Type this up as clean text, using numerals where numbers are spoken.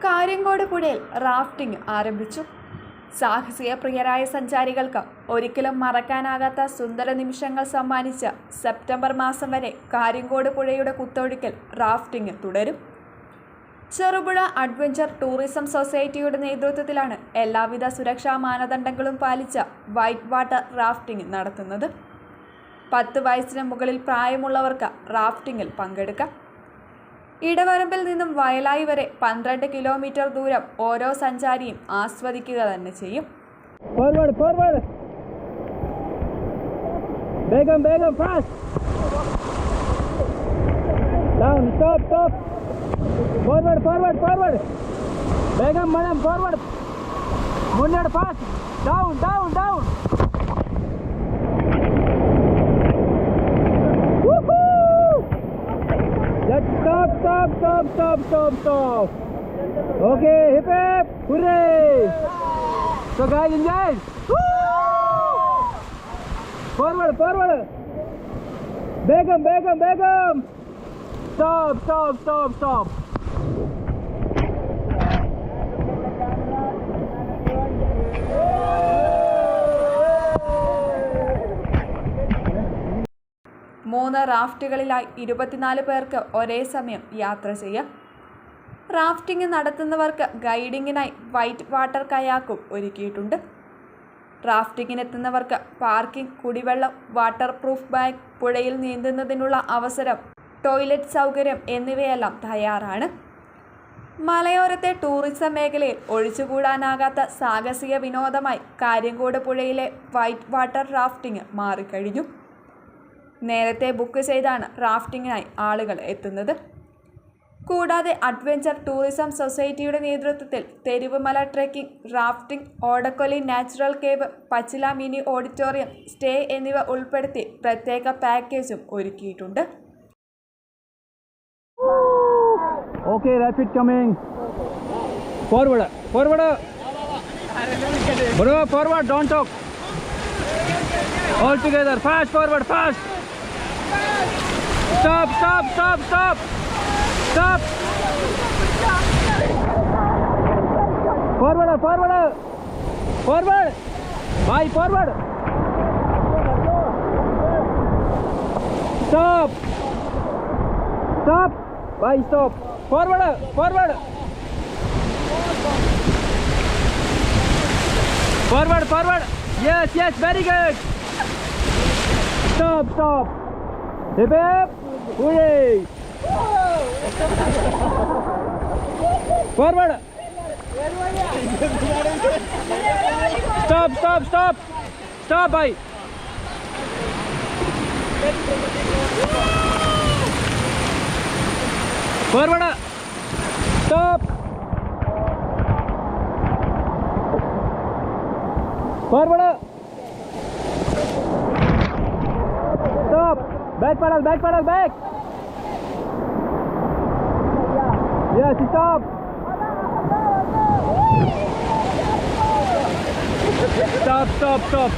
കാര്യങ്കോട് പുഴയിൽ റാഫ്റ്റിംഗ് ആരംഭിച്ചു. സാഹസിക പ്രിയരായ സഞ്ചാരികൾക്ക് ഒരിക്കലും മറക്കാനാകാത്ത സുന്ദര നിമിഷങ്ങൾ സമ്മാനിച്ച സെപ്റ്റംബർ മാസം വരെ കാര്യങ്കോട് പുഴയുടെ കുത്തൊഴുക്കിൽ റാഫ്റ്റിംഗ് തുടരും. ചെറുപുഴ അഡ്വഞ്ചർ ടൂറിസം സൊസൈറ്റിയുടെ നേതൃത്വത്തിലാണ് എല്ലാവിധ സുരക്ഷാ മാനദണ്ഡങ്ങളും പാലിച്ച വൈറ്റ് വാട്ടർ റാഫ്റ്റിംഗ് നടത്തുന്നത്. 10 വയസ്സിന് മുകളിൽ പ്രായമുള്ളവർക്ക് റാഫ്റ്റിംഗിൽ പങ്കെടുക്കാം. ഇടവരമ്പിൽ നിന്നും വയലായി വരെ 12 കിലോമീറ്റർ ദൂരം ഓരോ സഞ്ചാരിയും ആസ്വദിക്കുക തന്നെ ചെയ്യും. Stop. Okay, hip hip, hooray! So guys, enjoy. Forward. Begum. Stop. 3 റാഫ്റ്റുകളിലായി 24 പേർക്ക് ഒരേ സമയം യാത്ര ചെയ്യാം. റാഫ്റ്റിംഗ് നടത്തുന്നവർക്ക് ഗൈഡിങ്ങിനായി വൈറ്റ് വാട്ടർ കയാക്കും ഒരുക്കിയിട്ടുണ്ട്. റാഫ്റ്റിങ്ങിനെത്തുന്നവർക്ക് പാർക്കിംഗ്, കുടിവെള്ളം, വാട്ടർ പ്രൂഫ് ബാഗ്, പുഴയിൽ നീന്തുന്നതിനുള്ള അവസരം, ടോയ്ലറ്റ് സൗകര്യം എന്നിവയെല്ലാം തയ്യാറാണ്. മലയോരത്തെ ടൂറിസം മേഖലയിൽ ഒഴിച്ചുകൂടാനാകാത്ത സാഹസിക വിനോദമായി കാര്യങ്കോട് പുഴയിലെ വൈറ്റ് വാട്ടർ റാഫ്റ്റിംഗ് മാറിക്കഴിഞ്ഞു. നേരത്തെ ബുക്ക് ചെയ്താണ് റാഫ്റ്റിങ്ങിനായി ആളുകൾ എത്തുന്നത്. കൂടാതെ അഡ്വഞ്ചർ ടൂറിസം സൊസൈറ്റിയുടെ നേതൃത്വത്തിൽ Theruvumala trekking, rafting, Odakkolli natural cave, Pachila mini auditorium, stay എന്നിവ ഉൾപ്പെടുത്തി പ്രത്യേക പാക്കേജും ഒരുക്കിയിട്ടുണ്ട്. Okay, rapid coming. Forward. Bro, forward, don't talk. All together, fast. Stop. Forward. Bye, forward. Stop. Bye, stop. Forward. Forward. Yes, very good. Stop. Hip hip. Hooray. Forward. Stop, bye. Forward. Stop. Forward. Stop. Back pedal. Yes, stop. Stop.